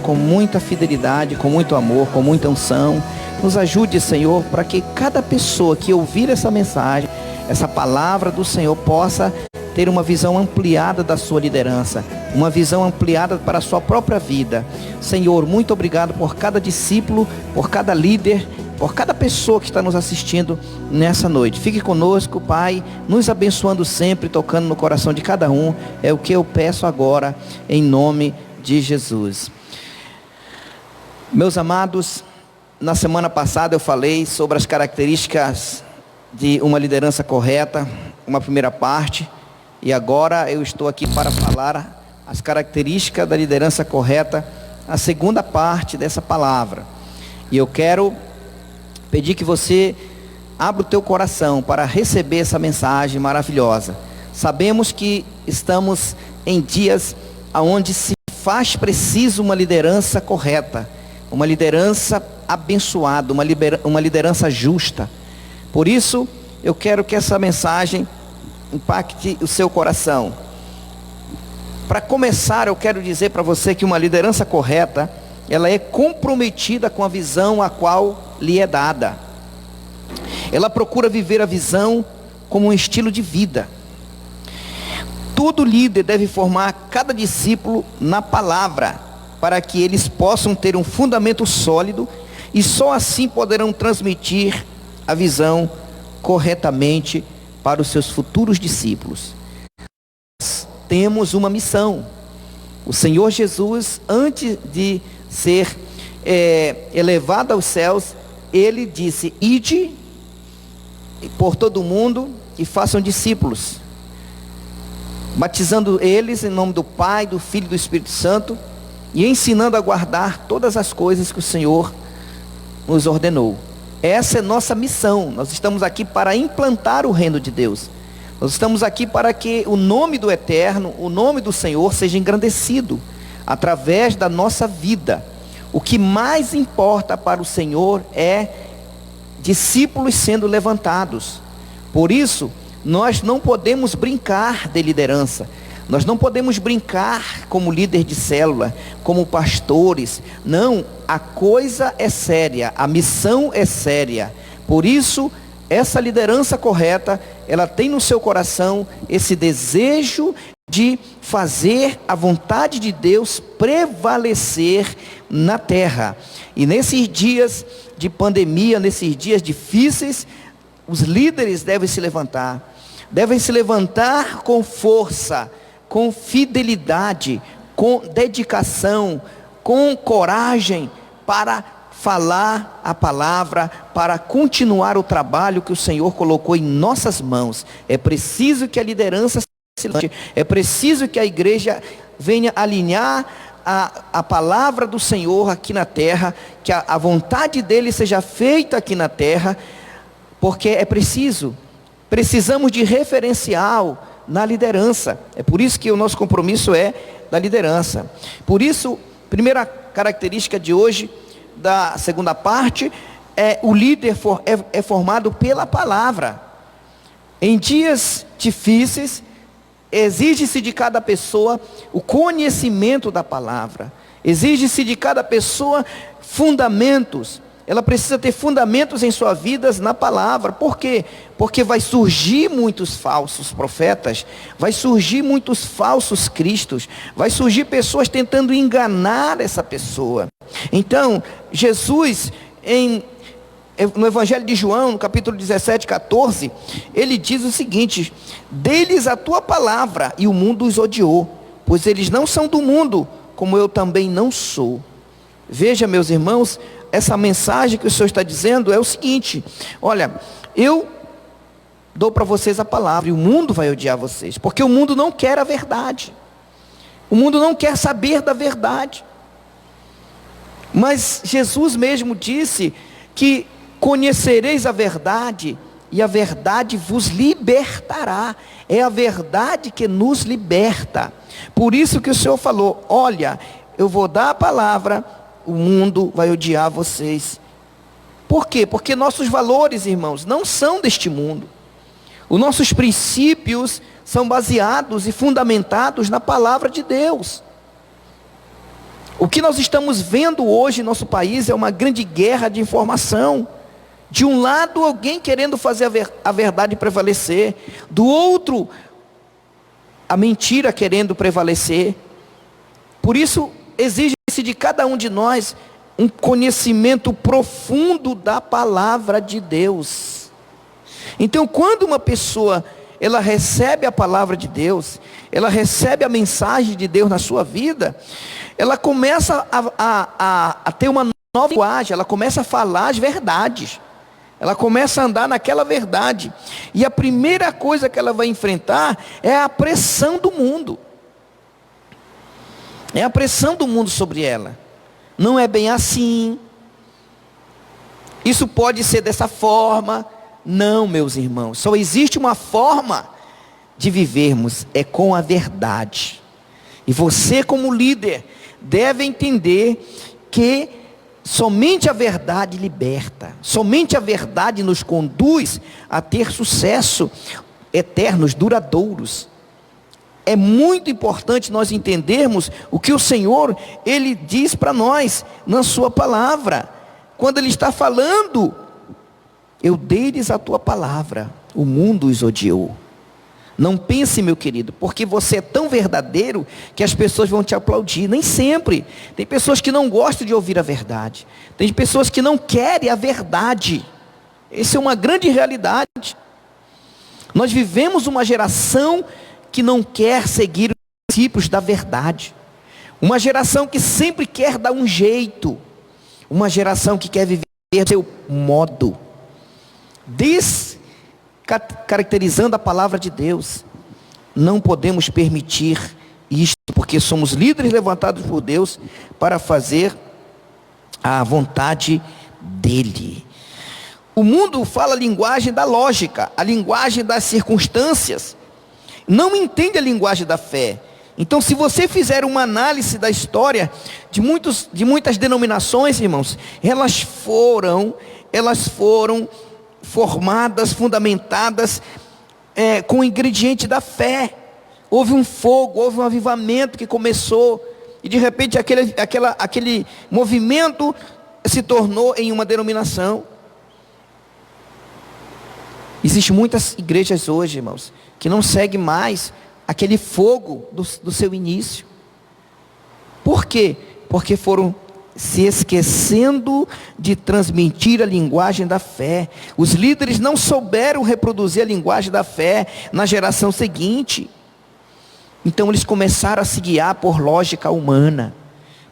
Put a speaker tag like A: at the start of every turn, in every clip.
A: com muita fidelidade, com muito amor, com muita unção. Nos ajude, Senhor, para que cada pessoa que ouvir essa mensagem, essa palavra do Senhor, possa ter uma visão ampliada da sua liderança, uma visão ampliada para a sua própria vida. Senhor, muito obrigado por cada discípulo, por cada líder, por cada pessoa que está nos assistindo nessa noite. Fique conosco, Pai, nos abençoando sempre, tocando no coração de cada um. É o que eu peço agora, em nome de Jesus. Meus amados, na semana passada eu falei sobre as características de uma liderança correta, uma primeira parte, e agora eu estou aqui para falar as características da liderança correta, a segunda parte dessa palavra. E eu quero pedir que você abra o teu coração para receber essa mensagem maravilhosa. Sabemos que estamos em dias onde se faz preciso uma liderança correta, uma liderança abençoada, uma liderança justa. Por isso, eu quero que essa mensagem impacte o seu coração. Para começar, eu quero dizer para você que uma liderança correta, ela é comprometida com a visão a qual lhe é dada. Ela procura viver a visão como um estilo de vida. Todo líder deve formar cada discípulo na palavra, para que eles possam ter um fundamento sólido, e só assim poderão transmitir a visão corretamente para os seus futuros discípulos. Nós temos uma missão. O Senhor Jesus, antes de ser elevado aos céus, Ele disse: ide por todo o mundo e façam discípulos, batizando eles em nome do Pai, do Filho e do Espírito Santo, e ensinando a guardar todas as coisas que o Senhor nos ordenou. Essa é nossa missão. Nós estamos aqui para implantar o reino de Deus. Nós estamos aqui para que o nome do Eterno, o nome do Senhor, seja engrandecido através da nossa vida. O que mais importa para o Senhor é discípulos sendo levantados. Por isso, nós não podemos brincar de liderança. Nós não podemos brincar como líder de célula, como pastores. Não, a coisa é séria, a missão é séria. Por isso, essa liderança correta, ela tem no seu coração esse desejo de fazer a vontade de Deus prevalecer na terra. E nesses dias de pandemia, nesses dias difíceis, os líderes devem se levantar com força, com fidelidade, com dedicação, com coragem, para falar a palavra, para continuar o trabalho que o Senhor colocou em nossas mãos. É preciso que a liderança se levante, é preciso que a igreja venha alinhar a palavra do Senhor aqui na terra, que a vontade dele seja feita aqui na terra, porque é precisamos de referencial na liderança. É por isso que o nosso compromisso é da liderança. Por isso, primeira característica de hoje, da segunda parte, o líder é formado pela palavra. Em dias difíceis, exige-se de cada pessoa o conhecimento da palavra. Exige-se de cada pessoa fundamentos. Ela precisa ter fundamentos em suas vidas na palavra. Por quê? Porque vai surgir muitos falsos profetas, vai surgir muitos falsos cristos, vai surgir pessoas tentando enganar essa pessoa. Então, Jesus, no Evangelho de João, no capítulo 17, 14, ele diz o seguinte: dê-lhes a tua palavra, e o mundo os odiou, pois eles não são do mundo, como eu também não sou. Veja, meus irmãos, essa mensagem que o Senhor está dizendo é o seguinte: olha, eu dou para vocês a palavra, e o mundo vai odiar vocês, porque o mundo não quer a verdade, o mundo não quer saber da verdade. Mas Jesus mesmo disse que conhecereis a verdade, e a verdade vos libertará. É a verdade que nos liberta. Por isso que o Senhor falou: olha, eu vou dar a palavra, o mundo vai odiar vocês. Por quê? Porque nossos valores, irmãos, não são deste mundo. Os nossos princípios são baseados e fundamentados na palavra de Deus. O que nós estamos vendo hoje em nosso país é uma grande guerra de informação. De um lado, alguém querendo fazer a verdade prevalecer. Do outro, a mentira querendo prevalecer. Por isso, exige-se de cada um de nós um conhecimento profundo da palavra de Deus. Então, quando uma pessoa, ela recebe a palavra de Deus, ela recebe a mensagem de Deus na sua vida, ela começa a ter uma nova linguagem, ela começa a falar as verdades, ela começa a andar naquela verdade, e a primeira coisa que ela vai enfrentar é a pressão do mundo, é a pressão do mundo sobre ela. Não é bem assim, isso pode ser dessa forma. Não, meus irmãos, só existe uma forma de vivermos, é com a verdade. E você, como líder, deve entender que somente a verdade liberta, somente a verdade nos conduz a ter sucesso eternos, duradouros. É muito importante nós entendermos o que o Senhor, Ele diz para nós na sua palavra. Quando Ele está falando, eu dei-lhes a tua palavra, o mundo os odiou. Não pense, meu querido, porque você é tão verdadeiro que as pessoas vão te aplaudir. Nem sempre. Tem pessoas que não gostam de ouvir a verdade. Tem pessoas que não querem a verdade. Essa é uma grande realidade. Nós vivemos uma geração que não quer seguir os princípios da verdade. Uma geração que sempre quer dar um jeito. Uma geração que quer viver do seu modo. Caracterizando a palavra de Deus. Não podemos permitir isto, porque somos líderes levantados por Deus para fazer a vontade dEle. O mundo fala a linguagem da lógica, a linguagem das circunstâncias, não entende a linguagem da fé. Então, se você fizer uma análise da história de muitas denominações, irmãos, elas foram formadas, fundamentadas com o ingrediente da fé. Houve um fogo, houve um avivamento que começou, e de repente aquele movimento se tornou em uma denominação. Existem muitas igrejas hoje, irmãos, que não seguem mais aquele fogo do seu início. Por quê? Porque foram se esquecendo de transmitir a linguagem da fé. Os líderes não souberam reproduzir a linguagem da fé na geração seguinte. Então eles começaram a se guiar por lógica humana,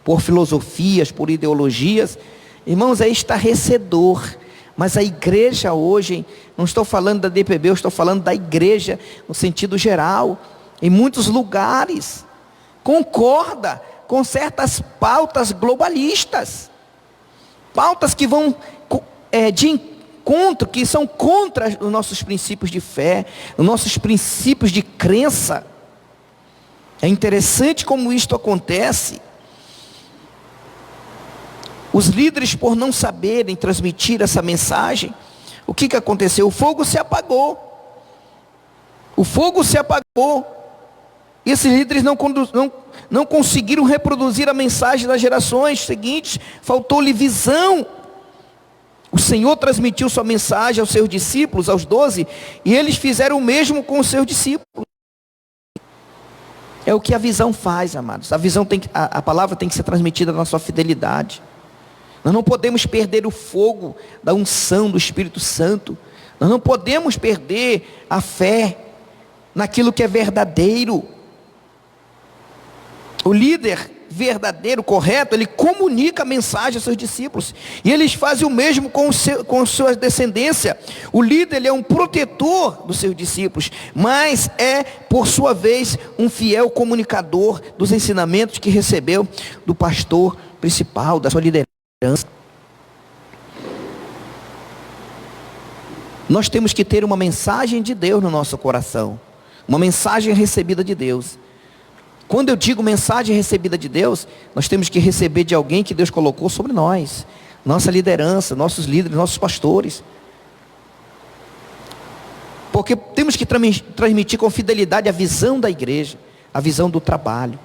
A: por filosofias, por ideologias. Irmãos, é estarrecedor. Mas a igreja hoje, não estou falando da DPB, eu estou falando da igreja no sentido geral, em muitos lugares, concorda com certas pautas globalistas, pautas que vão de encontro, que são contra os nossos princípios de fé, os nossos princípios de crença. É interessante como isto acontece. Os líderes, por não saberem transmitir essa mensagem, o que aconteceu? O fogo se apagou. O fogo se apagou. E esses líderes não conseguiram reproduzir a mensagem das gerações seguintes. Faltou-lhe visão. O Senhor transmitiu sua mensagem aos seus discípulos, aos 12, e eles fizeram o mesmo com os seus discípulos. É o que a visão faz, amados. A palavra tem que ser transmitida na sua fidelidade. Nós não podemos perder o fogo da unção do Espírito Santo. Nós não podemos perder a fé naquilo que é verdadeiro. O líder verdadeiro, correto, ele comunica a mensagem aos seus discípulos. E eles fazem o mesmo com sua descendência. O líder, ele é um protetor dos seus discípulos, mas é, por sua vez, um fiel comunicador dos ensinamentos que recebeu do pastor principal, da sua liderança. Nós temos que ter uma mensagem de Deus no nosso coração, uma mensagem recebida de Deus. Quando eu digo mensagem recebida de Deus, nós temos que receber de alguém que Deus colocou sobre nós, nossa liderança, nossos líderes, nossos pastores, porque temos que transmitir com fidelidade a visão da igreja, a visão do trabalho.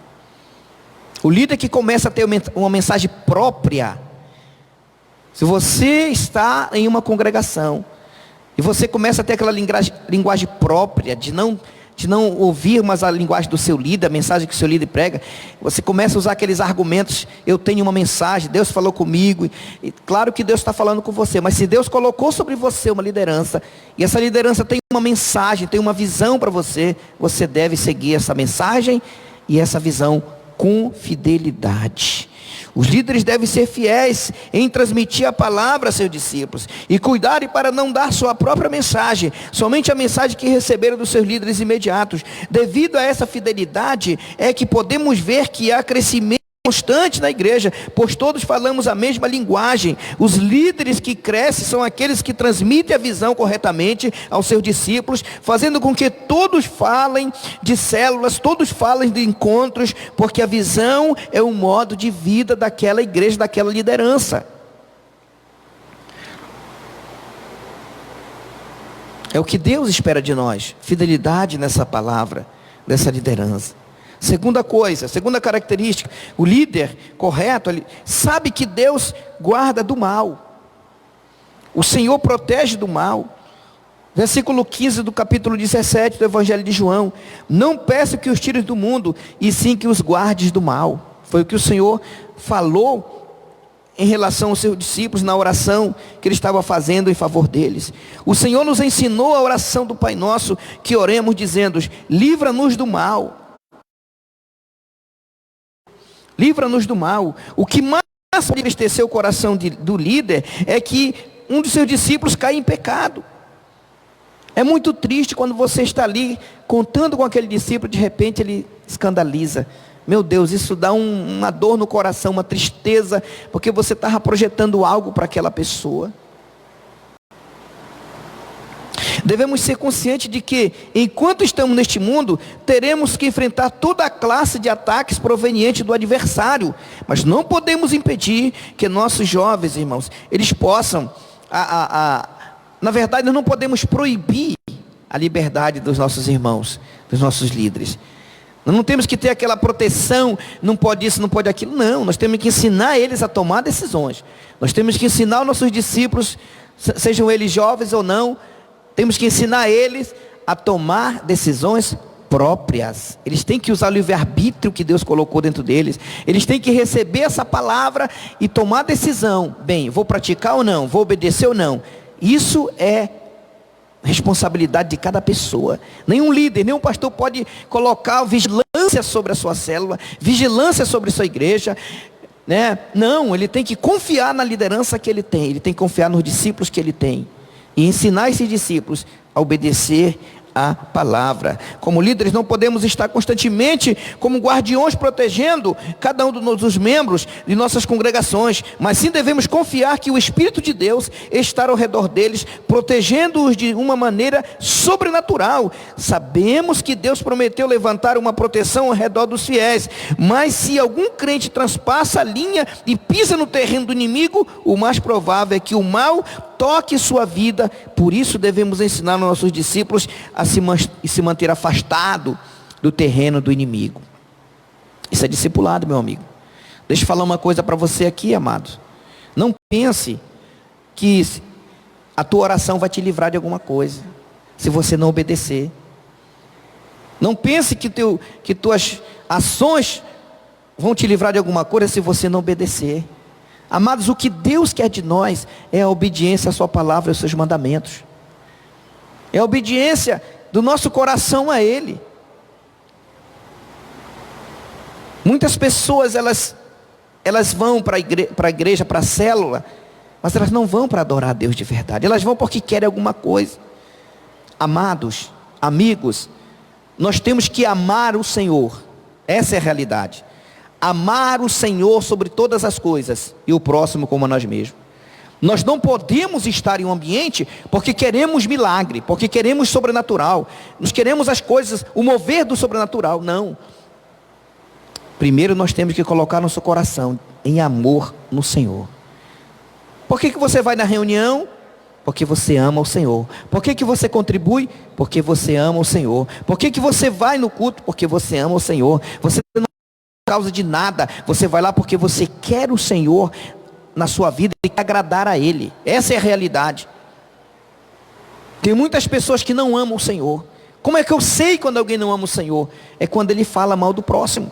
A: O líder que começa a ter uma mensagem própria. Se você está em uma congregação e você começa a ter aquela linguagem própria, de não ouvir mais a linguagem do seu líder, a mensagem que o seu líder prega, você começa a usar aqueles argumentos: eu tenho uma mensagem, Deus falou comigo, e claro que Deus está falando com você, mas se Deus colocou sobre você uma liderança, e essa liderança tem uma mensagem, tem uma visão para você, você deve seguir essa mensagem e essa visão com fidelidade. Os líderes devem ser fiéis em transmitir a palavra a seus discípulos e cuidarem para não dar sua própria mensagem, somente a mensagem que receberam dos seus líderes imediatos. Devido a essa fidelidade é que podemos ver que há crescimento constante na igreja, pois todos falamos a mesma linguagem. Os líderes que crescem são aqueles que transmitem a visão corretamente aos seus discípulos, fazendo com que todos falem de células, todos falem de encontros, porque a visão é o modo de vida daquela igreja, daquela liderança. É o que Deus espera de nós, fidelidade nessa palavra, nessa liderança. Segunda característica, o líder correto, ele sabe que Deus guarda do mal. O Senhor protege do mal. Versículo 15 do capítulo 17 do Evangelho de João: não peço que os tires do mundo, e sim que os guardes do mal. Foi o que o Senhor falou em relação aos seus discípulos na oração que ele estava fazendo em favor deles. O Senhor nos ensinou a oração do Pai Nosso, que oremos dizendo: livra-nos do mal. Livra-nos do mal. O que mais pode entristecer o coração do líder é que um dos seus discípulos cai em pecado. É muito triste quando você está ali contando com aquele discípulo, de repente ele escandaliza. Meu Deus, isso dá uma dor no coração, uma tristeza, porque você estava projetando algo para aquela pessoa. Devemos ser conscientes de que, enquanto estamos neste mundo, teremos que enfrentar toda a classe de ataques provenientes do adversário. Mas não podemos impedir que nossos jovens, irmãos, eles possam, na verdade, nós não podemos proibir a liberdade dos nossos irmãos, dos nossos líderes. Nós não temos que ter aquela proteção, não pode isso, não pode aquilo. Não, nós temos que ensinar eles a tomar decisões. Nós temos que ensinar os nossos discípulos, sejam eles jovens ou não, temos que ensinar eles a tomar decisões próprias. Eles têm que usar o livre-arbítrio que Deus colocou dentro deles. Eles têm que receber essa palavra e tomar decisão. Bem, vou praticar ou não? Vou obedecer ou não? Isso é responsabilidade de cada pessoa. Nenhum líder, nenhum pastor pode colocar vigilância sobre a sua célula, vigilância sobre a sua igreja, né? Não, ele tem que confiar na liderança que ele tem. Ele tem que confiar nos discípulos que ele tem. E ensinar esses discípulos a obedecer a palavra. Como líderes não podemos estar constantemente como guardiões protegendo cada um dos membros de nossas congregações, mas sim devemos confiar que o Espírito de Deus está ao redor deles, protegendo-os de uma maneira sobrenatural. Sabemos que Deus prometeu levantar uma proteção ao redor dos fiéis, mas se algum crente transpassa a linha e pisa no terreno do inimigo, o mais provável é que o mal toque sua vida. Por isso devemos ensinar aos nossos discípulos a se manter afastado do terreno do inimigo. Isso é discipulado, meu amigo. Deixa eu falar uma coisa para você aqui, amado. Não pense que a tua oração vai te livrar de alguma coisa, se você não obedecer. Não pense que tuas ações vão te livrar de alguma coisa, se você não obedecer. Amados, o que Deus quer de nós é a obediência à sua palavra e aos seus mandamentos. É a obediência do nosso coração a Ele. Muitas pessoas, elas vão para a igreja, para a célula, mas elas não vão para adorar a Deus de verdade. Elas vão porque querem alguma coisa. Amados, amigos, nós temos que amar o Senhor. Essa é a realidade. Amar o Senhor sobre todas as coisas e o próximo como a nós mesmos. Nós não podemos estar em um ambiente porque queremos milagre, porque queremos sobrenatural, nós queremos as coisas, o mover do sobrenatural. Não. Primeiro nós temos que colocar nosso coração em amor no Senhor. Por que você vai na reunião? Porque você ama o Senhor. Por que você contribui? Porque você ama o Senhor. Por que você vai no culto? Porque você ama o Senhor. Você não causa de nada, você vai lá porque você quer o Senhor na sua vida e quer agradar a Ele. Essa é a realidade. Tem muitas pessoas que não amam o Senhor. Como é que eu sei quando alguém não ama o Senhor? É quando ele fala mal do próximo.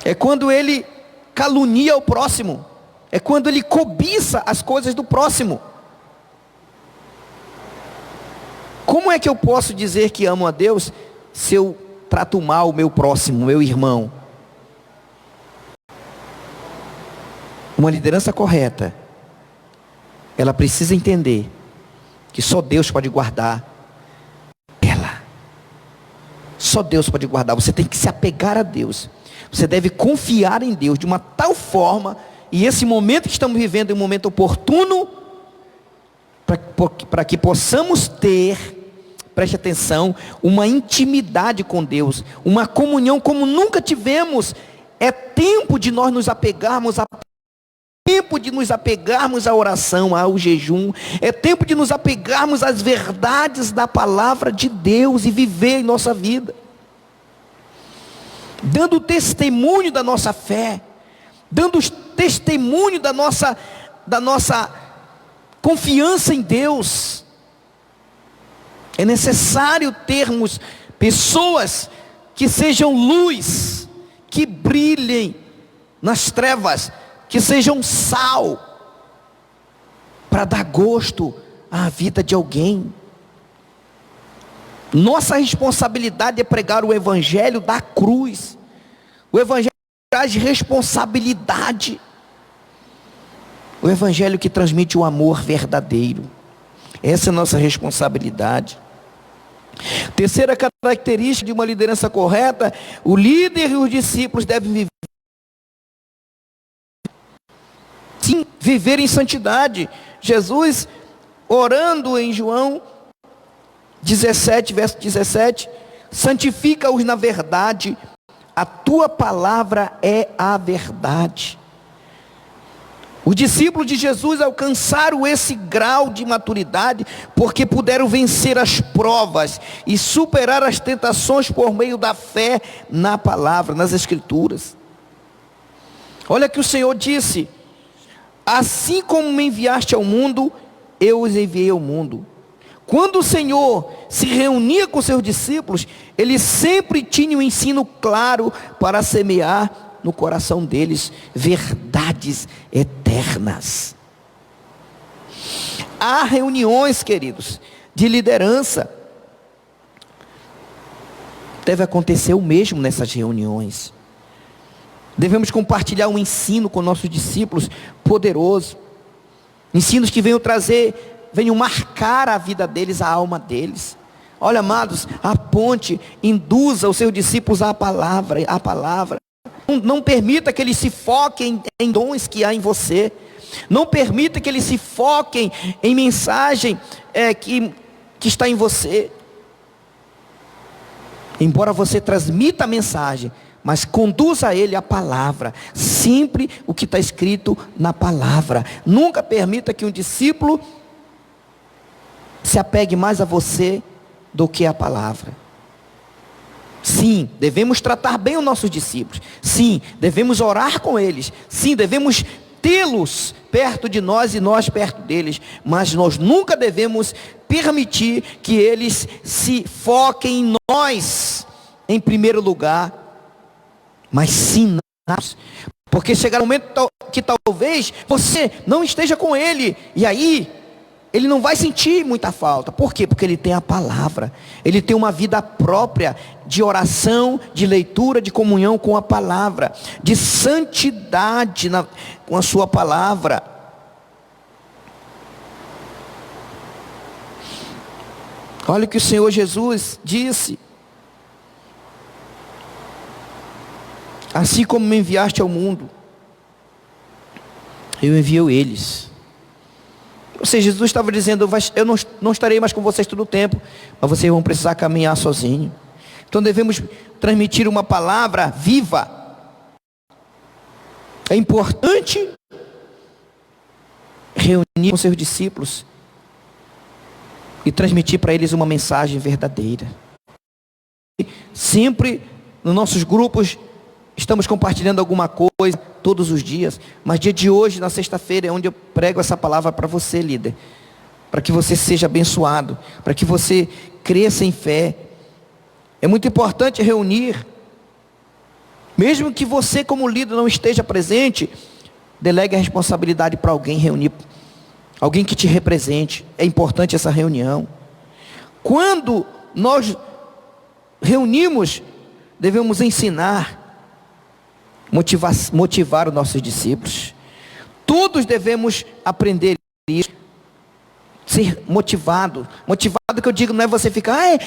A: É quando ele calunia o próximo. É quando ele cobiça as coisas do próximo. Como é que eu posso dizer que amo a Deus se eu trato mal o meu próximo, o meu irmão? Uma liderança correta, ela precisa entender que só Deus pode guardar ela. Só Deus pode guardar. Você tem que se apegar a Deus. Você deve confiar em Deus de uma tal forma, e esse momento que estamos vivendo é um momento oportuno, para que possamos ter, preste atenção, uma intimidade com Deus, uma comunhão como nunca tivemos. É tempo de nós nos apegarmos a tempo de nos apegarmos à oração, ao jejum. É tempo de nos apegarmos às verdades da palavra de Deus e viver em nossa vida, dando testemunho da nossa fé, dando testemunho da nossa confiança em Deus. É necessário termos pessoas que sejam luz, que brilhem nas trevas, que sejam sal, para dar gosto à vida de alguém. Nossa responsabilidade é pregar o evangelho da cruz. O evangelho traz responsabilidade. O evangelho que transmite o amor verdadeiro. Essa é a nossa responsabilidade. Terceira característica de uma liderança correta: o líder e os discípulos devem viver. Sim, viver em santidade. Jesus, orando em João 17, verso 17, santifica-os na verdade, a tua palavra é a verdade. Os discípulos de Jesus alcançaram esse grau de maturidade porque puderam vencer as provas e superar as tentações por meio da fé na palavra, nas escrituras. Olha que o Senhor disse: assim como me enviaste ao mundo, eu os enviei ao mundo. Quando o Senhor se reunia com seus discípulos, ele sempre tinha um ensino claro para semear no coração deles verdades eternas. Há reuniões, queridos, de liderança. Deve acontecer o mesmo nessas reuniões. Devemos compartilhar um ensino com nossos discípulos poderoso. Ensinos que venham marcar a vida deles, a alma deles. Olha, amados, aponte, induza os seus discípulos à palavra. Não permita que eles se foquem em dons que há em você. Não permita que eles se foquem em mensagem que está em você. Embora você transmita a mensagem, mas conduza a ele a palavra, sempre o que está escrito na palavra. Nunca permita que um discípulo se apegue mais a você do que a palavra. Sim, devemos tratar bem os nossos discípulos. Sim, devemos orar com eles. Sim, devemos tê-los perto de nós e nós perto deles. Mas nós nunca devemos permitir que eles se foquem em nós em primeiro lugar, mas sim nós. Porque chegará um momento que talvez você não esteja com ele, e aí ele não vai sentir muita falta. Por quê? Porque ele tem a palavra. Ele tem uma vida própria de oração, de leitura, de comunhão com a palavra, de santidade com a sua palavra. Olha o que o Senhor Jesus disse: assim como me enviaste ao mundo, eu envio eles. Ou seja, Jesus estava dizendo: eu não estarei mais com vocês todo o tempo, mas vocês vão precisar caminhar sozinhos. Então devemos transmitir uma palavra viva. É importante reunir com seus discípulos e transmitir para eles uma mensagem verdadeira. Sempre nos nossos grupos estamos compartilhando alguma coisa todos os dias, mas dia de hoje, na sexta-feira, é onde eu prego essa palavra para você, líder, para que você seja abençoado, para que você cresça em fé. É muito importante reunir, mesmo que você como líder não esteja presente, delegue a responsabilidade para alguém reunir, alguém que te represente. É importante essa reunião. Quando nós reunimos, devemos ensinar, motivar os nossos discípulos. Todos devemos aprender isso, ser motivado. Motivado que eu digo não é você ficar,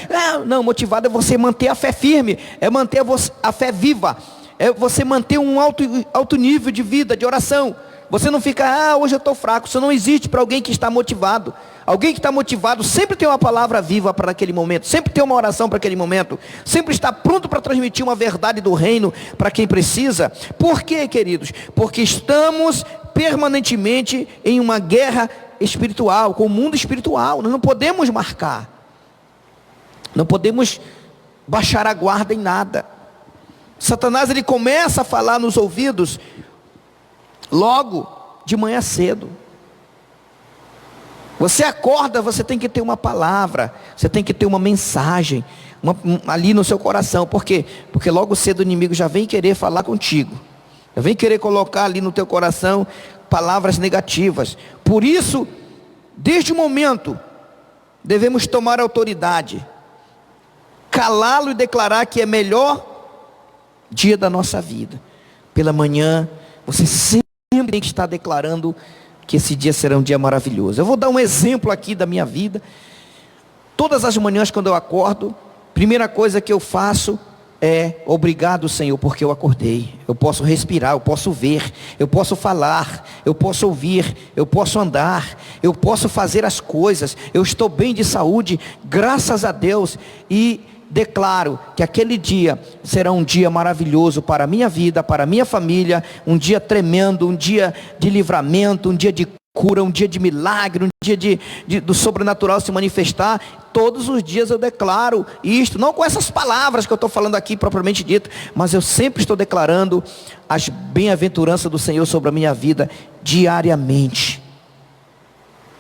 A: não, motivado é você manter a fé firme, é manter a fé viva, é você manter um alto nível de vida, de oração. Você não fica, hoje eu estou fraco. Isso não existe para alguém que está motivado. Alguém que está motivado sempre tem uma palavra viva para aquele momento, sempre tem uma oração para aquele momento, sempre está pronto para transmitir uma verdade do reino para quem precisa. Por quê, queridos? Porque estamos permanentemente em uma guerra espiritual, com o mundo espiritual. Nós não podemos marcar, não podemos baixar a guarda em nada. Satanás, ele começa a falar nos ouvidos logo de manhã cedo. Você acorda, você tem que ter uma palavra, você tem que ter uma mensagem ali no seu coração. Por quê? Porque logo cedo o inimigo já vem querer falar contigo, já vem querer colocar ali no teu coração palavras negativas. Por isso, desde o momento, devemos tomar autoridade, calá-lo e declarar que é melhor dia da nossa vida. Pela manhã, você sempre tem que estar declarando que esse dia será um dia maravilhoso. Eu vou dar um exemplo aqui da minha vida. Todas as manhãs quando eu acordo, primeira coisa que eu faço é: obrigado, Senhor, porque eu acordei. Eu posso respirar, eu posso ver, eu posso falar, eu posso ouvir, eu posso andar, eu posso fazer as coisas, eu estou bem de saúde, graças a Deus. E declaro que aquele dia será um dia maravilhoso para a minha vida, para a minha família, um dia tremendo, um dia de livramento, um dia de cura, um dia de milagre, um dia do sobrenatural se manifestar. Todos os dias eu declaro isto, não com essas palavras que eu estou falando aqui propriamente dito, mas eu sempre estou declarando as bem-aventuranças do Senhor sobre a minha vida, diariamente.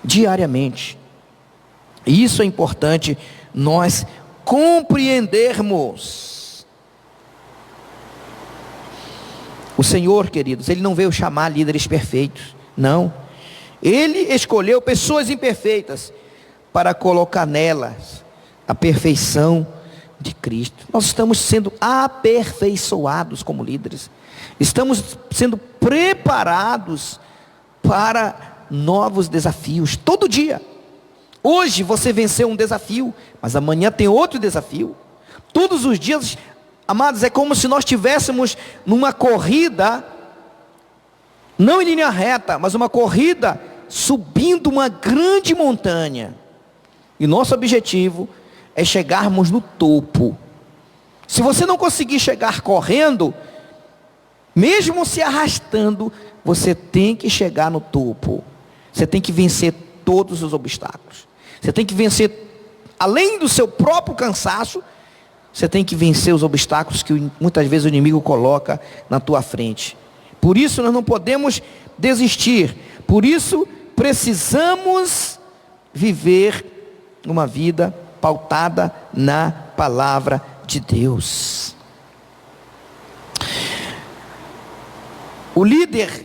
A: Diariamente. E isso é importante nós compreendermos. O Senhor, queridos, Ele não veio chamar líderes perfeitos, não. Ele escolheu pessoas imperfeitas para colocar nelas a perfeição de Cristo. Nós estamos sendo aperfeiçoados como líderes, estamos sendo preparados para novos desafios, todo dia. Hoje você venceu um desafio, mas amanhã tem outro desafio. Todos os dias, amados, é como se nós estivéssemos numa corrida, não em linha reta, mas uma corrida subindo uma grande montanha. E nosso objetivo é chegarmos no topo. Se você não conseguir chegar correndo, mesmo se arrastando, você tem que chegar no topo. Você tem que vencer todos os obstáculos. Você tem que vencer, além do seu próprio cansaço, você tem que vencer os obstáculos que muitas vezes o inimigo coloca na tua frente. Por isso nós não podemos desistir. Por isso precisamos viver uma vida pautada na palavra de Deus. O líder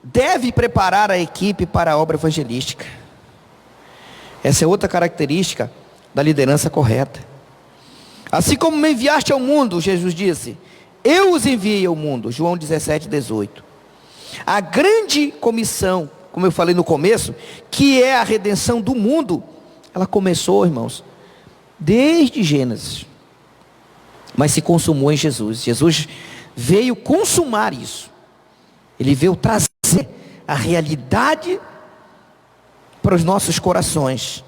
A: deve preparar a equipe para a obra evangelística. Essa é outra característica da liderança correta. Assim como me enviaste ao mundo, Jesus disse, eu os enviei ao mundo. João 17:18. A grande comissão, como eu falei no começo, que é a redenção do mundo, ela começou, irmãos, desde Gênesis, mas se consumou em Jesus. Jesus veio consumar isso. Ele veio trazer a realidade para os nossos corações.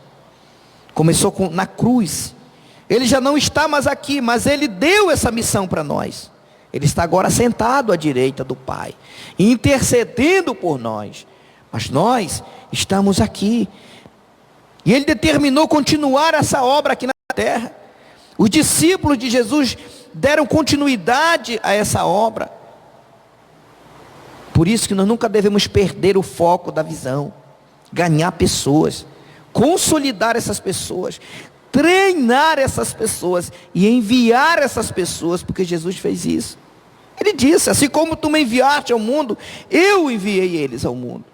A: Começou na cruz. Ele já não está mais aqui, mas Ele deu essa missão para nós. Ele está agora sentado à direita do Pai, intercedendo por nós. Mas nós estamos aqui. E Ele determinou continuar essa obra aqui na terra. Os discípulos de Jesus deram continuidade a essa obra. Por isso que nós nunca devemos perder o foco da visão. Ganhar pessoas, consolidar essas pessoas, treinar essas pessoas e enviar essas pessoas, porque Jesus fez isso. Ele disse: assim como tu me enviaste ao mundo, eu enviei eles ao mundo.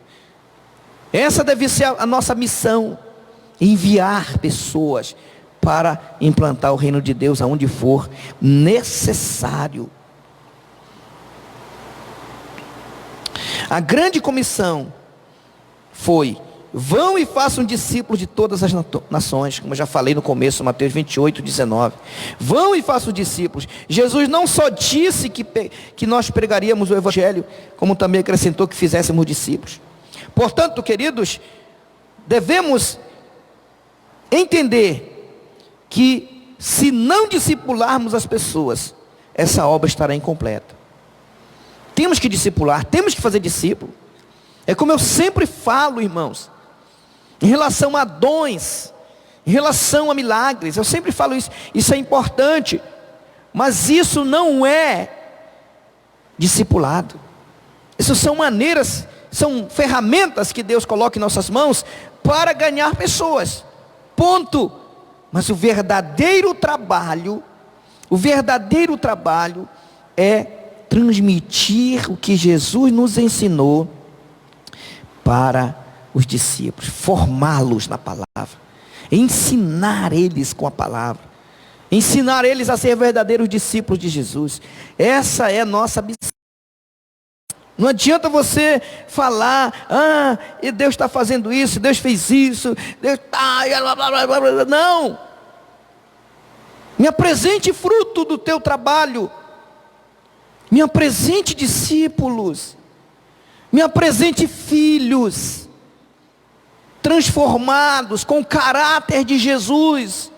A: Essa deve ser a nossa missão, enviar pessoas para implantar o reino de Deus aonde for necessário. A grande comissão foi: vão e façam discípulos de todas as nações, como eu já falei no começo, Mateus 28, 19. Vão e façam discípulos. Jesus não só disse que nós pregaríamos o Evangelho, como também acrescentou que fizéssemos discípulos. Portanto, queridos, devemos entender que se não discipularmos as pessoas, essa obra estará incompleta. Temos que discipular, temos que fazer discípulo. É como eu sempre falo, irmãos, em relação a dons, em relação a milagres, eu sempre falo isso, isso é importante, mas isso não é discipulado. Isso são maneiras, são ferramentas que Deus coloca em nossas mãos para ganhar pessoas, ponto. Mas o verdadeiro trabalho é transmitir o que Jesus nos ensinou para os discípulos, formá-los na palavra, ensinar eles com a palavra, ensinar eles a ser verdadeiros discípulos de Jesus. Essa é a nossa missão. Não adianta você falar: e Deus está fazendo isso, Deus fez isso, Deus está... Não. Me apresente fruto do teu trabalho. Me apresente discípulos. Me apresente filhos transformados com o caráter de Jesus.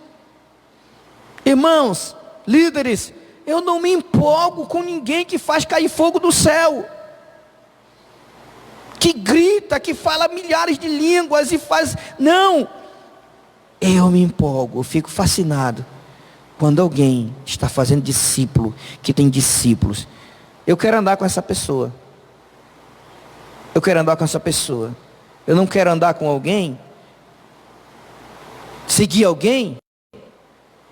A: Irmãos, líderes, eu não me empolgo com ninguém que faz cair fogo do céu, que grita, que fala milhares de línguas e faz... Não, eu me empolgo, eu fico fascinado quando alguém está fazendo discípulo, que tem discípulos. Eu quero andar com essa pessoa. Eu quero andar com essa pessoa. Eu não quero andar com alguém, seguir alguém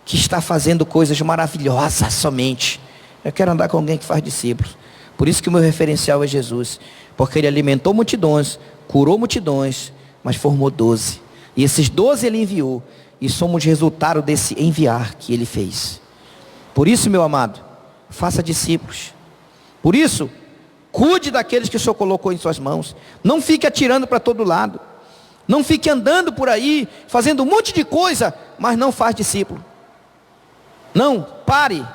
A: que está fazendo coisas maravilhosas somente. Eu quero andar com alguém que faz discípulos. Por isso que o meu referencial é Jesus, porque ele alimentou multidões, curou multidões, mas formou 12. E esses 12 ele enviou, e somos resultado desse enviar que ele fez. Por isso, meu amado, faça discípulos. Por isso, cuide daqueles que o Senhor colocou em suas mãos. Não fique atirando para todo lado. Não fique andando por aí, fazendo um monte de coisa, mas não faz discípulo. Não, pare,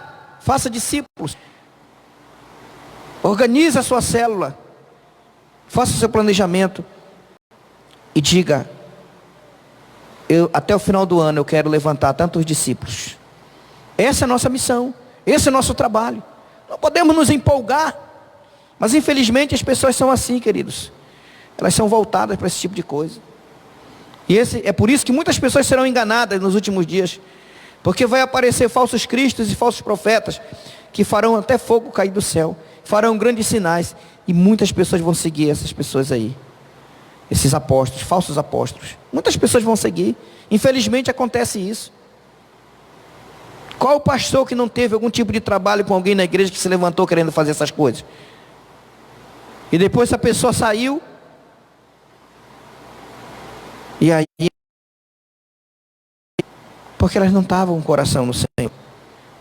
A: faça discípulos. Organize a sua célula. Faça o seu planejamento. E diga: até o final do ano eu quero levantar tantos discípulos. Essa é a nossa missão. Esse é o nosso trabalho. Não podemos nos empolgar. Mas infelizmente as pessoas são assim, queridos. Elas são voltadas para esse tipo de coisa. E é por isso que muitas pessoas serão enganadas nos últimos dias. Porque vai aparecer falsos cristos e falsos profetas, que farão até fogo cair do céu, farão grandes sinais, e muitas pessoas vão seguir essas pessoas aí. Esses apóstolos, falsos apóstolos. Muitas pessoas vão seguir. Infelizmente acontece isso. Qual o pastor que não teve algum tipo de trabalho com alguém na igreja que se levantou querendo fazer essas coisas? E depois essa pessoa saiu, e aí, porque elas não estavam com o coração no Senhor,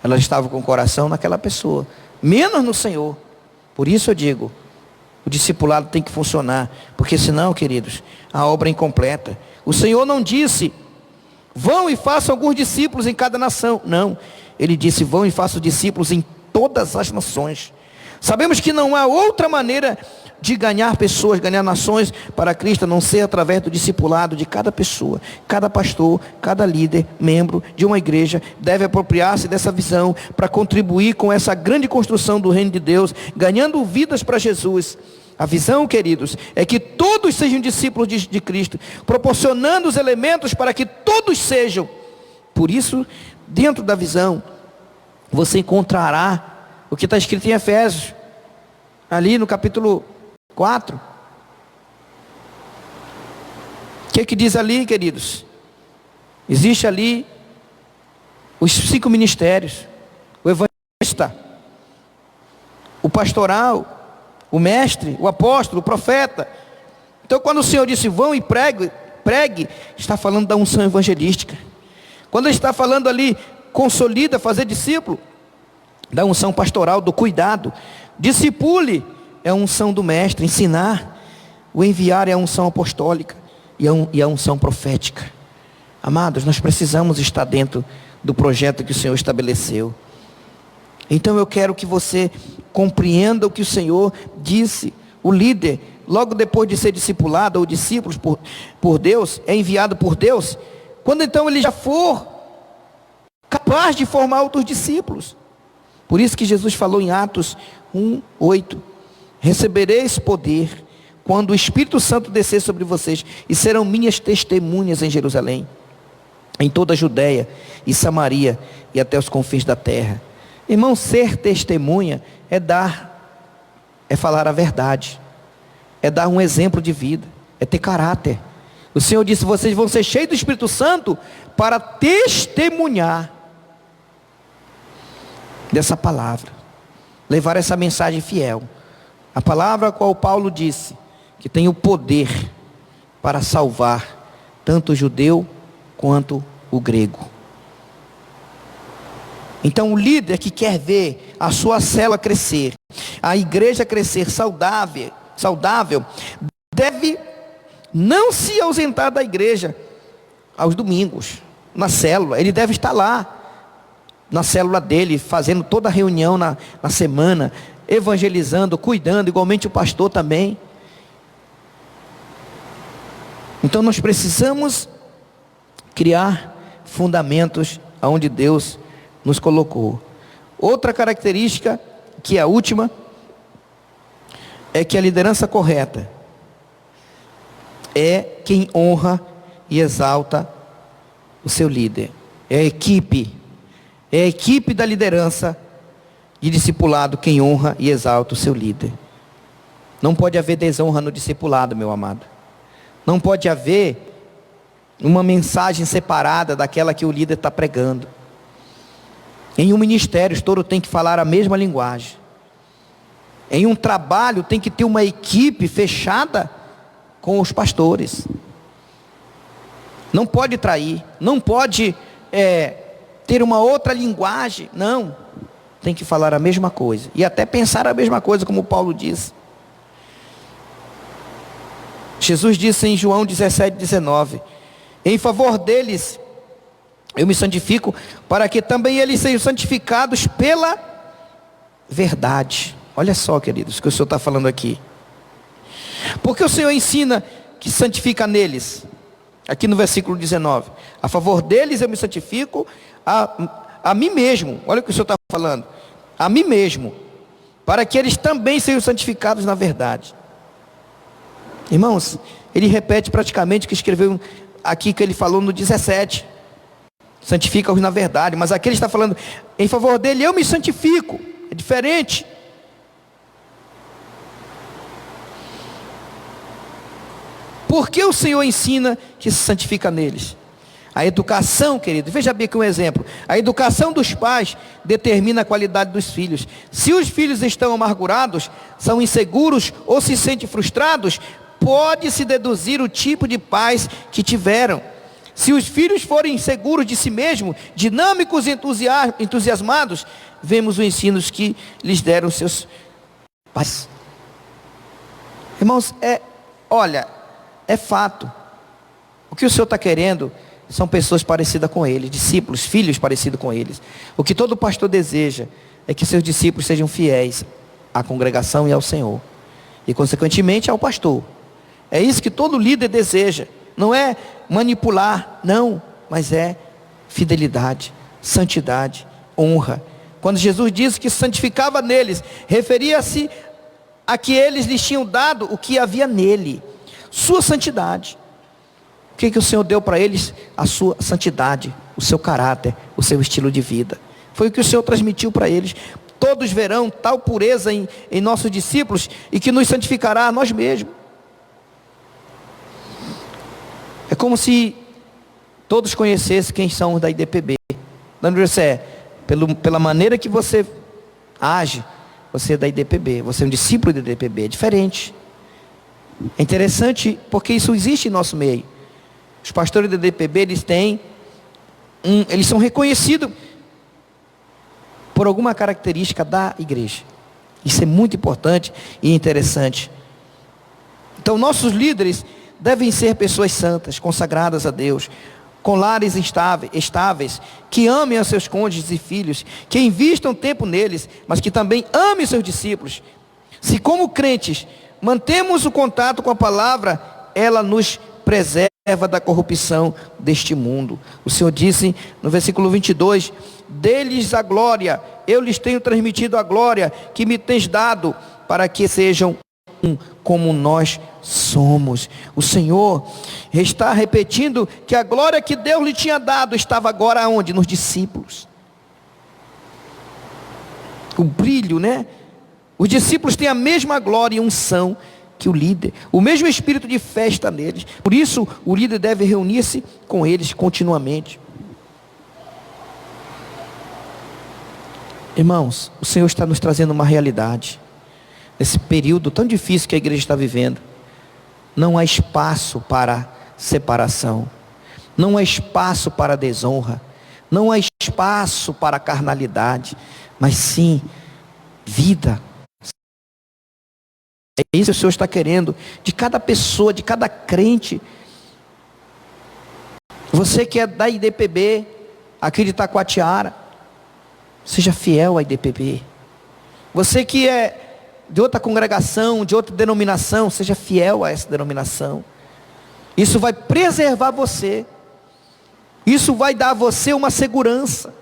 A: elas estavam com o coração naquela pessoa, menos no Senhor. Por isso eu digo, o discipulado tem que funcionar, porque senão, queridos, a obra é incompleta. O Senhor não disse: vão e façam alguns discípulos em cada nação. Não, Ele disse: vão e façam discípulos em todas as nações. Sabemos que não há outra maneira de ganhar pessoas, ganhar nações para Cristo, a não ser através do discipulado de cada pessoa. Cada pastor, cada líder, membro de uma igreja deve apropriar-se dessa visão para contribuir com essa grande construção do reino de Deus, ganhando vidas para Jesus. A visão, queridos, é que todos sejam discípulos de Cristo, proporcionando os elementos para que todos sejam. Por isso, dentro da visão, você encontrará o que está escrito em Efésios, ali no capítulo 4. O que diz ali, queridos? Existe ali os 5 ministérios: o evangelista, o pastoral, o mestre, o apóstolo, o profeta. Então, quando o Senhor disse vão e pregue, está falando da unção evangelística. Quando ele está falando ali, consolida, fazer discípulo, da unção pastoral, do cuidado. Discipule é a unção do mestre, ensinar. O enviar é a unção apostólica e a unção profética. Amados, nós precisamos estar dentro do projeto que o Senhor estabeleceu. Então eu quero que você compreenda o que o Senhor disse. O líder, logo depois de ser discipulado ou discípulos por Deus, é enviado por Deus, quando então ele já for capaz de formar outros discípulos. Por isso que Jesus falou em Atos 1:8, recebereis poder quando o Espírito Santo descer sobre vocês, e serão minhas testemunhas em Jerusalém, em toda a Judéia e Samaria e até os confins da terra. Irmão, ser testemunha é falar a verdade, é dar um exemplo de vida, é ter caráter. O Senhor disse: vocês vão ser cheios do Espírito Santo para testemunhar dessa palavra, levar essa mensagem fiel, a palavra a qual Paulo disse que tem o poder para salvar tanto o judeu quanto o grego. Então o líder que quer ver a sua célula crescer, a igreja crescer saudável, deve não se ausentar da igreja aos domingos, na célula. Ele deve estar lá na célula dele, fazendo toda a reunião na semana, evangelizando, cuidando, igualmente o pastor também. Então nós precisamos criar fundamentos aonde Deus nos colocou. Outra característica, que é a última, é que a liderança correta é quem honra e exalta o seu líder. É a equipe da liderança de discipulado quem honra e exalta o seu líder. Não pode haver desonra no discipulado, meu amado. Não pode haver uma mensagem separada daquela que o líder está pregando. Em um ministério, todos têm que falar a mesma linguagem. Em um trabalho, tem que ter uma equipe fechada com os pastores. Não pode trair, não pode ter uma outra linguagem. Não, tem que falar a mesma coisa e até pensar a mesma coisa, como Paulo disse. Jesus disse em João 17:19: em favor deles eu me santifico, para que também eles sejam santificados pela verdade. Olha só, queridos, o que o Senhor está falando aqui. Porque o Senhor ensina que santifica neles. Aqui no versículo 19: a favor deles eu me santifico a mim mesmo. Olha o que o Senhor está falando: a mim mesmo, para que eles também sejam santificados na verdade. Irmãos, ele repete praticamente o que escreveu aqui, que ele falou no 17: santifica-os na verdade. Mas aqui ele está falando: em favor dele eu me santifico. É diferente. Por que o Senhor ensina que se santifica neles? A educação, querido, veja bem aqui um exemplo. A educação dos pais determina a qualidade dos filhos. Se os filhos estão amargurados, são inseguros ou se sentem frustrados, pode-se deduzir o tipo de pais que tiveram. Se os filhos forem seguros de si mesmos, dinâmicos e entusiasmados, vemos os ensinos que lhes deram seus pais. Irmãos, é fato. O que o Senhor está querendo são pessoas parecidas com Ele, discípulos, filhos parecidos com eles. O que todo pastor deseja é que seus discípulos sejam fiéis à congregação e ao Senhor, e consequentemente ao pastor. É isso que todo líder deseja. Não é manipular, não, mas é fidelidade, santidade, honra. Quando Jesus disse que santificava neles, referia-se a que eles lhes tinham dado o que havia nele, sua santidade. O que o Senhor deu para eles? A sua santidade, o seu caráter, o seu estilo de vida. Foi o que o Senhor transmitiu para eles. Todos verão tal pureza em nossos discípulos e que nos santificará a nós mesmos. É como se todos conhecessem quem são os da IDPB. Pela maneira que você age, você é da IDPB, você é um discípulo da IDPB, é diferente. É interessante porque isso existe em nosso meio. Os pastores da IDPB, eles são reconhecidos por alguma característica da igreja. Isso é muito importante e interessante. Então, nossos líderes devem ser pessoas santas, consagradas a Deus, com lares estáveis, que amem a seus cônjuges e filhos, que invistam tempo neles, mas que também amem seus discípulos. Se como crentes mantemos o contato com a palavra, ela nos preserva da corrupção deste mundo. O Senhor disse no versículo 22, dê-lhes a glória, eu lhes tenho transmitido a glória que me tens dado, para que sejam um como nós somos. O Senhor está repetindo que a glória que Deus lhe tinha dado estava agora onde? Nos discípulos. O brilho, né? Os discípulos têm a mesma glória e unção que o líder, o mesmo espírito de festa neles. Por isso o líder deve reunir-se com eles continuamente. Irmãos, o Senhor está nos trazendo uma realidade. Nesse período tão difícil que a igreja está vivendo, não há espaço para separação, não há espaço para desonra, não há espaço para carnalidade, mas sim vida. É isso que o Senhor está querendo de cada pessoa, de cada crente. Você que é da IDPB, aqui de Itacoatiara, seja fiel à IDPB. Você que é de outra congregação, de outra denominação, seja fiel a essa denominação. Isso vai preservar você. Isso vai dar a você uma segurança.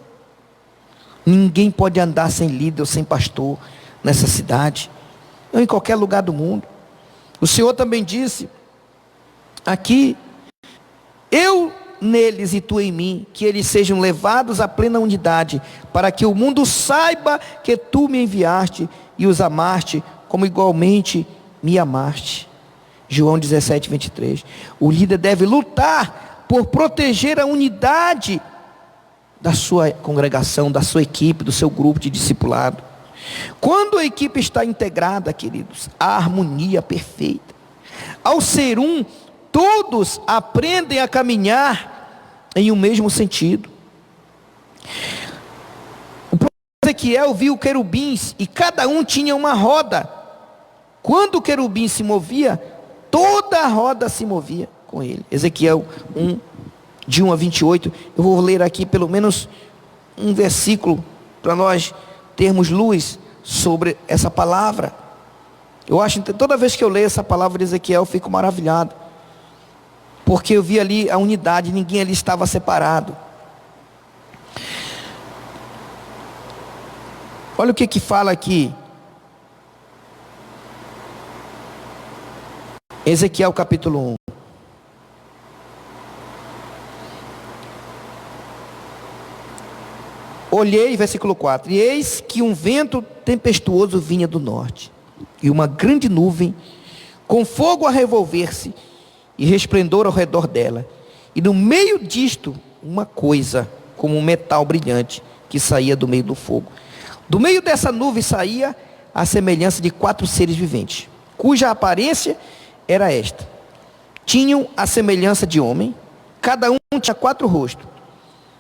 A: Ninguém pode andar sem líder ou sem pastor nessa cidade, ou em qualquer lugar do mundo. O Senhor também disse aqui, eu neles e tu em mim, que eles sejam levados à plena unidade, para que o mundo saiba que tu me enviaste e os amaste, como igualmente me amaste. João 17, 23. O líder deve lutar por proteger a unidade da sua congregação, da sua equipe, do seu grupo de discipulado. Quando a equipe está integrada, queridos, há harmonia perfeita. Ao ser um, todos aprendem a caminhar em um mesmo sentido. O profeta Ezequiel viu querubins e cada um tinha uma roda. Quando o querubim se movia, toda a roda se movia com ele. Ezequiel 1, de 1 a 28. Eu vou ler aqui pelo menos um versículo para nós termos luz sobre essa palavra. Eu acho que toda vez que eu leio essa palavra de Ezequiel, eu fico maravilhado, porque eu vi ali a unidade, ninguém ali estava separado. Olha o que fala aqui, Ezequiel capítulo 1. Olhei, versículo 4, e eis que um vento tempestuoso vinha do norte, e uma grande nuvem, com fogo a revolver-se, e resplendor ao redor dela, e no meio disto, uma coisa, como um metal brilhante, que saía do meio do fogo. Do meio dessa nuvem saía a semelhança de 4 seres viventes, cuja aparência era esta: tinham a semelhança de homem, cada um tinha 4 rostos,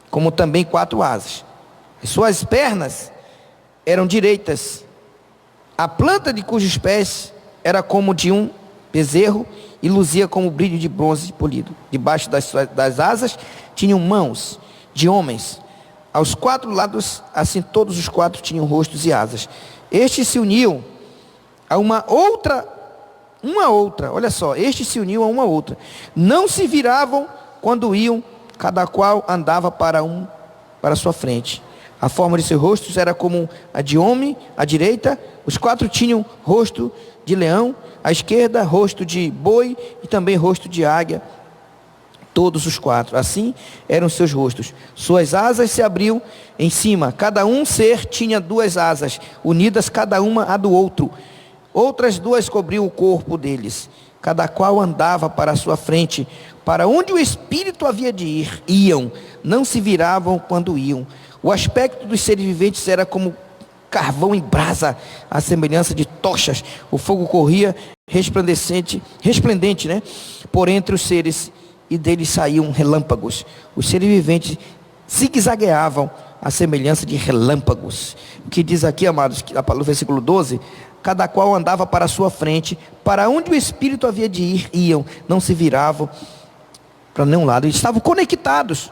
A: como também 4 asas. As suas pernas eram direitas, a planta de cujos pés era como de um bezerro e luzia como brilho de bronze polido. Debaixo das asas tinham mãos de homens, aos 4 lados, assim todos os 4 tinham rostos e asas. Estes se uniam a uma outra, olha só, estes se uniam a uma outra, não se viravam quando iam, cada qual andava para a sua frente. A forma de seus rostos era como a de homem, à direita, os 4 tinham rosto de leão, à esquerda rosto de boi e também rosto de águia. todos os quatro. Assim eram seus rostos. Suas asas se abriam em cima. Cada um ser tinha duas asas, unidas cada uma à do outro. Outras duas cobriam o corpo deles. Cada qual andava para a sua frente. Para onde o Espírito havia de ir, iam. Não se viravam quando iam. O aspecto dos seres viventes era como carvão em brasa, à semelhança de tochas. O fogo corria resplendente, por entre os seres, e deles saíam relâmpagos. Os seres viventes zigue-zagueavam à semelhança de relâmpagos. O que diz aqui, amados, no versículo 12, cada qual andava para a sua frente, para onde o Espírito havia de ir, iam, não se viravam para nenhum lado, eles estavam conectados.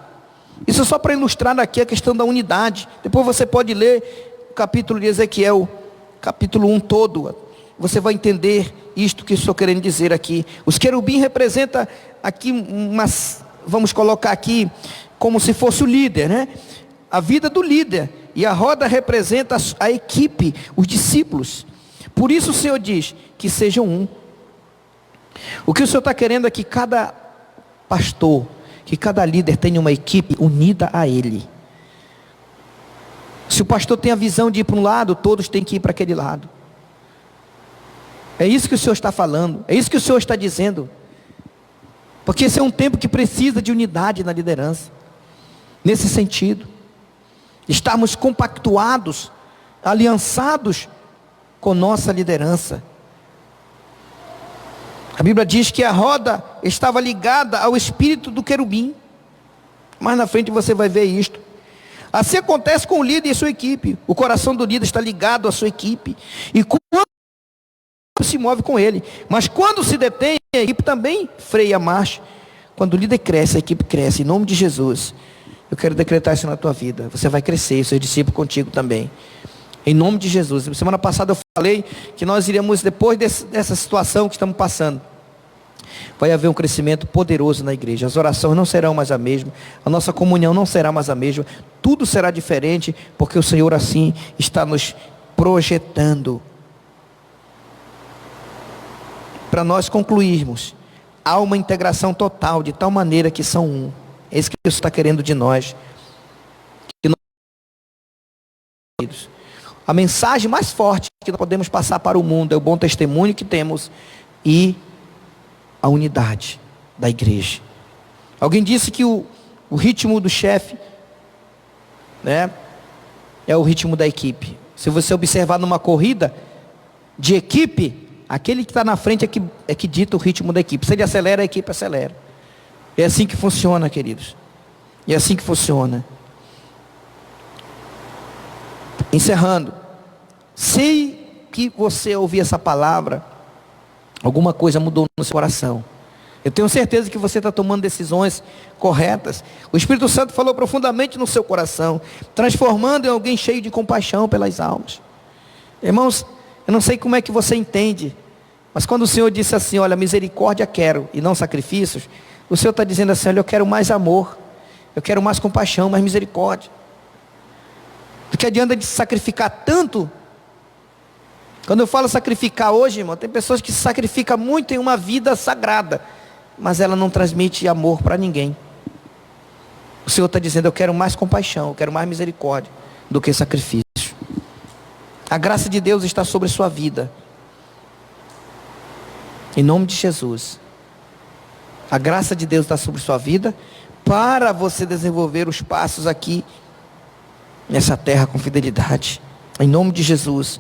A: Isso é só para ilustrar aqui a questão da unidade. Depois você pode ler o capítulo de Ezequiel, capítulo 1 todo, você vai entender isto que eu estou querendo dizer aqui. Os querubim representam aqui, vamos colocar aqui, como se fosse o líder, a vida do líder, e a roda representa a equipe, os discípulos. Por isso o Senhor diz que sejam um. O que o Senhor está querendo é que cada pastor, que cada líder tenha uma equipe unida a ele. Se o pastor tem a visão de ir para um lado, todos têm que ir para aquele lado. É isso que o Senhor está falando, é isso que o Senhor está dizendo. Porque esse é um tempo que precisa de unidade na liderança. Nesse sentido, estarmos compactuados, aliançados com nossa liderança. A Bíblia diz que a roda estava ligada ao espírito do querubim. Mais na frente você vai ver isto. Assim acontece com o líder e sua equipe. O coração do líder está ligado à sua equipe. E quando se move com ele. Mas quando se detém, a equipe também freia a marcha. Quando o líder cresce, a equipe cresce. Em nome de Jesus, eu quero decretar isso na tua vida. Você vai crescer, e seus discípulos contigo também. Em nome de Jesus. Semana passada eu falei que nós iremos, depois dessa situação que estamos passando, vai haver um crescimento poderoso na igreja. As orações não serão mais a mesma, a nossa comunhão não será mais a mesma, tudo será diferente, porque o Senhor assim está nos projetando. Para nós concluirmos, há uma integração total, de tal maneira que são um. É isso que Deus está querendo de nós. A mensagem mais forte que nós podemos passar para o mundo é o bom testemunho que temos e a unidade da igreja. Alguém disse que o ritmo do chefe, é o ritmo da equipe. Se você observar numa corrida de equipe, aquele que está na frente é que dita o ritmo da equipe. Se ele acelera, a equipe acelera. É assim que funciona, queridos. É assim que funciona. Encerrando, sei que você ouvir essa palavra, alguma coisa mudou no seu coração. Eu tenho certeza que você está tomando decisões corretas. O Espírito Santo falou profundamente no seu coração, transformando em alguém cheio de compaixão pelas almas. Irmãos, eu não sei como é que você entende, mas quando o Senhor disse assim, olha, misericórdia quero e não sacrifícios, o Senhor está dizendo assim, olha, eu quero mais amor, eu quero mais compaixão, mais misericórdia. Porque adianta de sacrificar tanto. Quando eu falo sacrificar hoje, irmão, tem pessoas que se sacrificam muito em uma vida sagrada, mas ela não transmite amor para ninguém. O Senhor está dizendo, eu quero mais compaixão, eu quero mais misericórdia do que sacrifício. A graça de Deus está sobre a sua vida. Em nome de Jesus. A graça de Deus está sobre a sua vida, para você desenvolver os passos aqui nessa terra com fidelidade. Em nome de Jesus.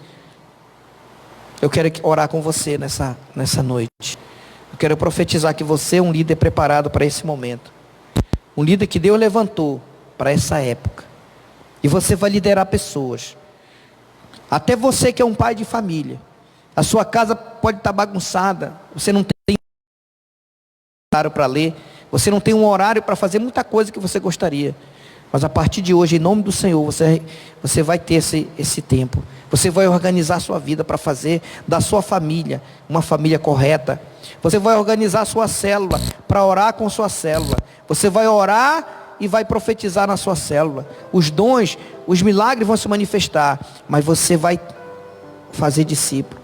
A: Eu quero orar com você nessa noite. Eu quero profetizar que você é um líder preparado para esse momento. Um líder que Deus levantou para essa época. E você vai liderar pessoas. Até você que é um pai de família. A sua casa pode estar bagunçada. Você não tem horário para ler. Você não tem um horário para fazer muita coisa que você gostaria. Mas a partir de hoje, em nome do Senhor, você vai ter esse tempo. Você vai organizar a sua vida para fazer da sua família uma família correta. Você vai organizar a sua célula para orar com sua célula. Você vai orar e vai profetizar na sua célula. Os dons, os milagres vão se manifestar. Mas você vai fazer discípulo.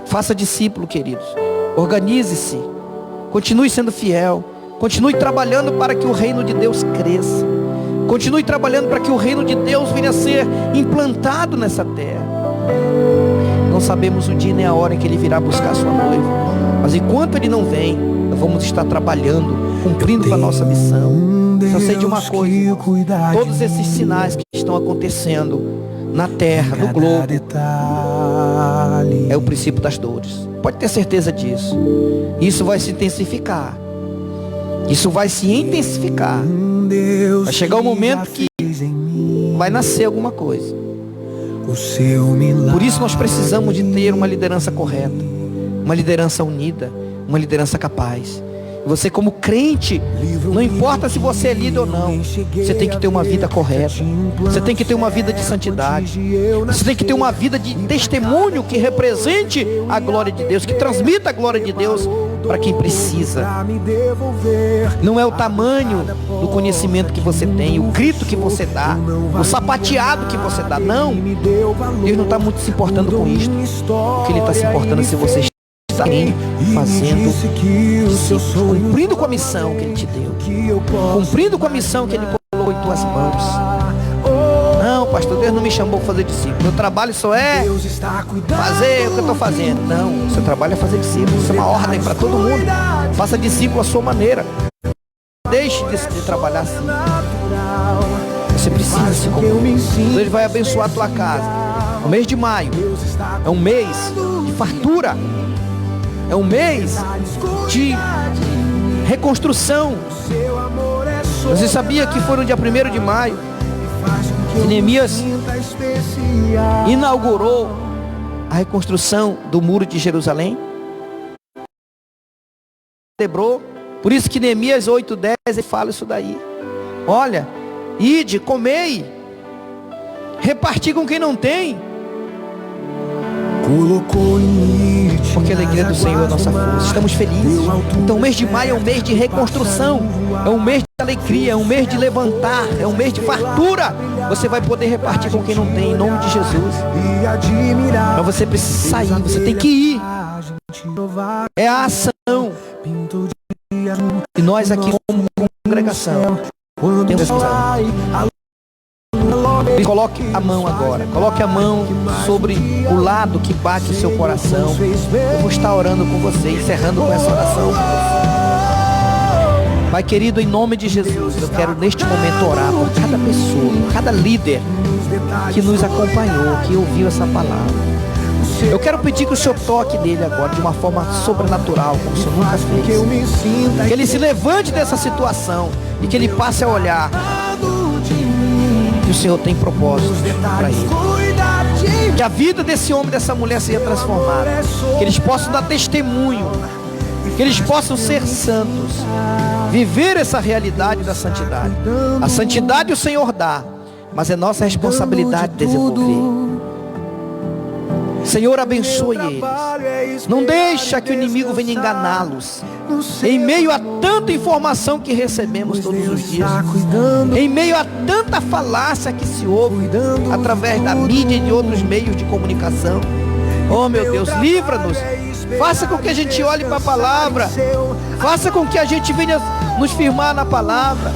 A: Faça discípulo, queridos. Organize-se. Continue sendo fiel. Continue trabalhando para que o reino de Deus cresça. Continue trabalhando para que o reino de Deus venha a ser implantado nessa terra. Não sabemos o dia nem a hora em que Ele virá buscar a sua noiva, mas enquanto Ele não vem, nós vamos estar trabalhando, cumprindo com a nossa missão. Só sei de uma coisa: todos esses sinais que estão acontecendo na terra, no globo, é o princípio das dores. Pode ter certeza disso. Isso vai se intensificar. Isso vai se intensificar. Vai chegar o momento que vai nascer alguma coisa. Por isso nós precisamos de ter uma liderança correta, uma liderança unida, uma liderança capaz. Você como crente, não importa se você é líder ou não, você tem que ter uma vida correta. Você tem que ter uma vida de santidade. Você tem que ter uma vida de testemunho que represente a glória de Deus, que transmita a glória de Deus para quem precisa. Não é o tamanho do conhecimento que você tem, o grito que você dá, o sapateado que você dá. Não, Deus não está muito se importando com isto. O que Ele está se importando é se você está fazendo, cumprindo com a missão que Ele te deu, cumprindo com a missão que Ele colocou em tuas mãos. Não, pastor, Deus não me chamou para fazer discípulo. Meu trabalho só é fazer o que eu estou fazendo. Não, seu trabalho é fazer discípulo. Isso é uma ordem para todo mundo. Faça discípulo à sua maneira. Deixe de trabalhar assim. Você precisa se comprometer. Deus vai abençoar a tua casa. O mês de maio é um mês de fartura. É um mês de reconstrução. Você sabia que foi no dia 1º de maio que Neemias inaugurou a reconstrução do muro de Jerusalém? Quebrou. Por isso que Neemias 8:10 ele fala isso daí. Olha, ide, comei, reparti com quem não tem. Porque a alegria do Senhor é a nossa força. Estamos felizes. Então o mês de maio é um mês de reconstrução, é um mês de alegria, é um mês de levantar, é um mês de fartura. Você vai poder repartir com quem não tem, em nome de Jesus. Mas você precisa sair, você tem que ir. É a ação. E nós aqui como congregação temos que coloque a mão agora. Coloque a mão sobre o lado que bate o seu coração. Eu vou estar orando com você, encerrando com essa oração. Pai querido, em nome de Jesus, eu quero neste momento orar por cada pessoa, por cada líder que nos acompanhou, que ouviu essa palavra. Eu quero pedir que o Senhor toque nele agora de uma forma sobrenatural, como o Senhor nunca fez. Que ele se levante dessa situação e que ele passe a olhar que o Senhor tem propósitos para ele. Que a vida desse homem, dessa mulher seja transformada. Que eles possam dar testemunho. Que eles possam ser santos. Viver essa realidade da santidade. A santidade o Senhor dá, mas é nossa responsabilidade desenvolver. Senhor, abençoe eles. Não deixa que o inimigo venha enganá-los. Em meio a tanta informação que recebemos todos os dias, em meio a tanta falácia que se ouve através da mídia e de outros meios de comunicação. Oh meu Deus, livra-nos. Faça com que a gente olhe para a palavra. Faça com que a gente venha nos firmar na palavra.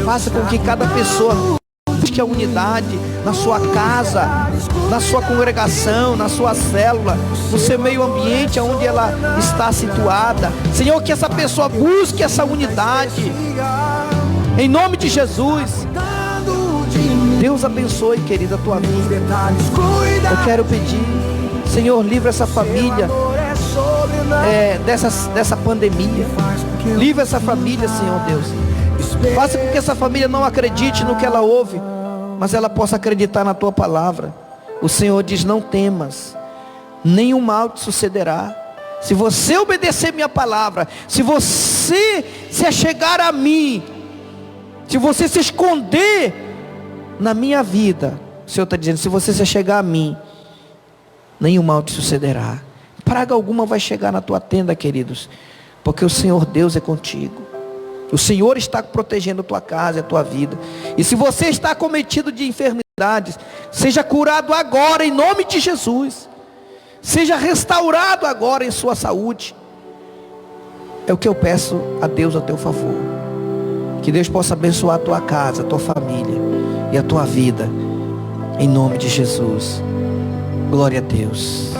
A: Faça com que cada pessoa busque a unidade na sua casa, na sua congregação, na sua célula, no seu meio ambiente onde ela está situada. Senhor, que essa pessoa busque essa unidade em nome de Jesus. Deus abençoe, querida, a tua vida. Eu quero pedir, Senhor, livra essa família dessa pandemia. Livra essa família, Senhor Deus. Faça com que essa família não acredite no que ela ouve, mas ela possa acreditar na tua palavra. O Senhor diz: não temas, nenhum mal te sucederá. Se você obedecer minha palavra, se você se achegar a mim, se você se esconder na minha vida, o Senhor está dizendo: se você se achegar a mim, nenhum mal te sucederá. Praga alguma vai chegar na tua tenda, queridos, porque o Senhor Deus é contigo. O Senhor está protegendo a tua casa e a tua vida. E se você está acometido de enfermidades, seja curado agora em nome de Jesus. Seja restaurado agora em sua saúde. É o que eu peço a Deus a teu favor. Que Deus possa abençoar a tua casa, a tua família e a tua vida. Em nome de Jesus. Glória a Deus.